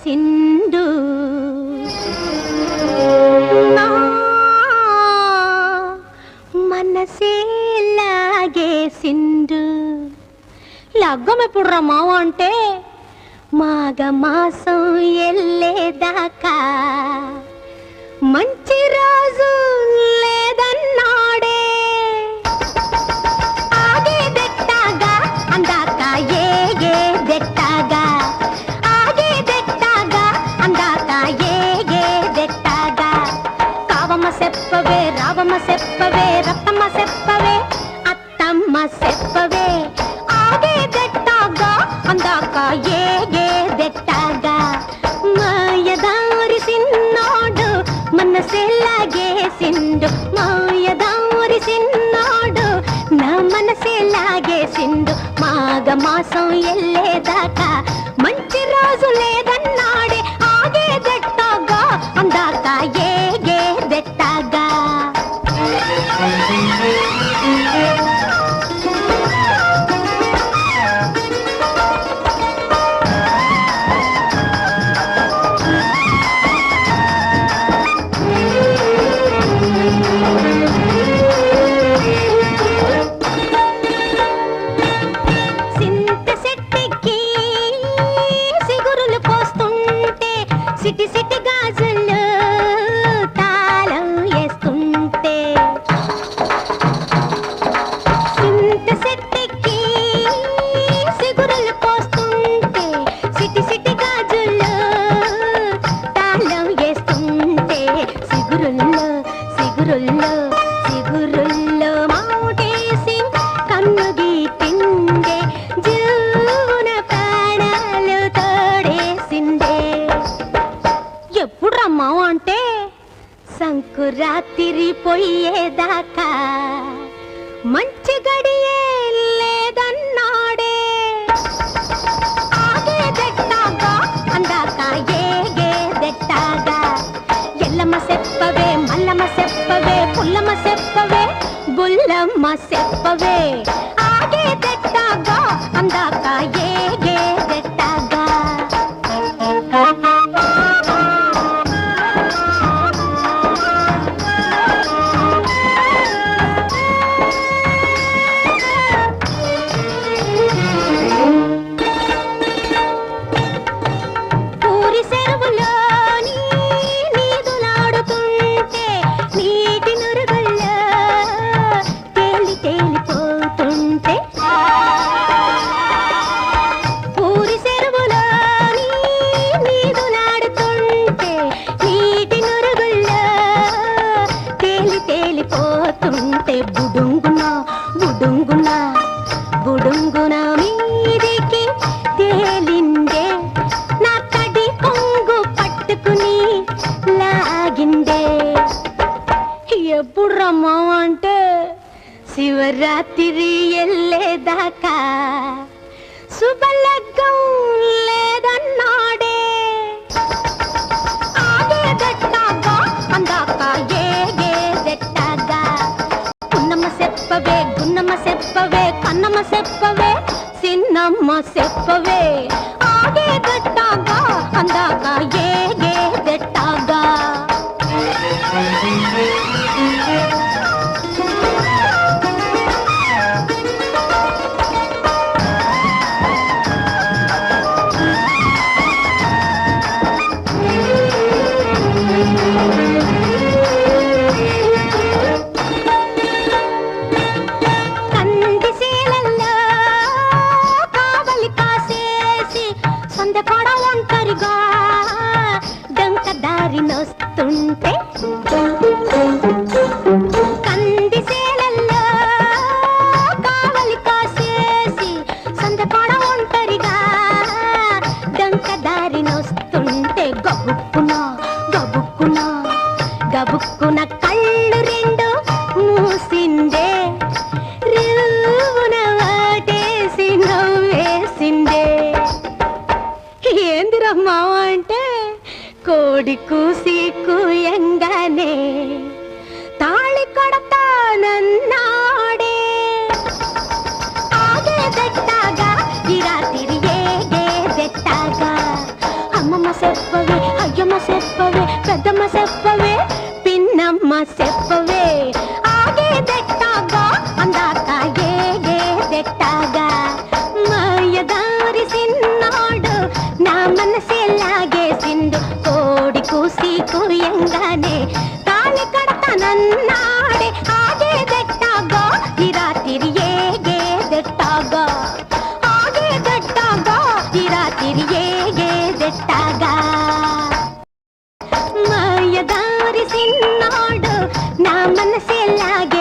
ಸಿಂಧು మనసే లాగేసిండు లగ్గమెప్పుడు రా మావ అంటే మాఘ మాసం ఎల్లేదాకా మంచి రోజు లేదన్నాడే ఆగేదెట్టాగా అందాక ఏగేదెట్టాగా ఆగేదెట్టాగా అందాక ఏగేదెట్టాగా కావమ్మ చెప్పవే రావమ్మ చెప్పవే రత్తమ్మ చెప్పవే అత్తమ్మ చెప్పవే ఆగేదెట్టాగా అందాక ఏగేదెట్టాగా మాయదారి సిన్నోడు మనసే లాగేసిండు మాయదారి సిన్నోడు నా మనసే లాగేసిండు మాఘ మాసం ఎల్లేదాకా మంచి రోజు లేదన్నాడే ఆగేదెట్టాగా అందాక ఏగేదెట్టాగా సిటి సిటి గాజులు తాళం వేస్తుంటే సింత సెట్టికి సిగురులు పోస్తుంటే సిటి సిటి గాజులు తాళం వేస్తుంటే సిగురుల్లో సిగురుల్లో సిగురుల్లో మాటేసి కన్ను గీటిండే జీవన ప్రాణాలు తోడేసిందే ఎప్పుడు రమ్మావు అంటే సంకురాత్రి పోయేదాకా మంచి గడియే లేదన్నాడే ఆగేదెట్టాగా అందాక ఏగేదెట్టాగా ఎల్లమ్మ చెప్పవే మల్లమ్మ చెప్పవే పుల్లమ్మ చెప్పవే బుల్లమ్మ చెప్పవే ఆగేదెట్టాగా అందాక ఏగేదెట్టాగా బుడుంగున మీదికి తేలిందే నా కడి కొంగు పట్టుకుని లాగిందే ఎప్పుడు రమ్మా అంటే శివరాత్రి ఎల్లేదాకా శుభలగ్గం లేదన్నాడే ఆగేదెట్టాగా అందాక ఏగేదెట్టాగా పున్నమ్మ చెప్పవే గున్నమ్మ చెప్పవే కన్నమ్మ చెప్పవే సిన్నమ్మ చెప్పవే ఆగేదెట్టాగా అందాక ఏగేదెట్టాగా నొస్తుంటే కందిసేలల్లో కావలి కాసేసి సందకాడ ఒంటరిగా డంకదారి నొస్తుంటే గబుక్కున గబుక్కున గబుక్కున కళ్ళు రెండు మూసిందే రువున వాటేసి నవ్వేసిందే ఏందిరమ్మా అంటే కోడి కూసి కూయంగానే తాళి కడతానన్నాడే ఆగేదెట్టాగా ఈ రాత్రి ఏగేదెట్టాగా అమ్మమ్మ చెప్పవే పిన్నమ్మ చెప్పవే ఆగేదెట్టాగా అందాక ఏగేదెట్టాగా మాయదారి సిన్నాడు నా మనసే లాగేసిండు కోడి కూసి కూయంగానే తాళి కడతానన్నాడే ఆగేదెట్టాగా ఈ రాత్రి ఏగేదెట్టాగా ఆగేదెట్టాగా ఈ రాత్రి ఏగేదెట్టాగా మాయదారి సిన్నాడు నా మనసే లాగే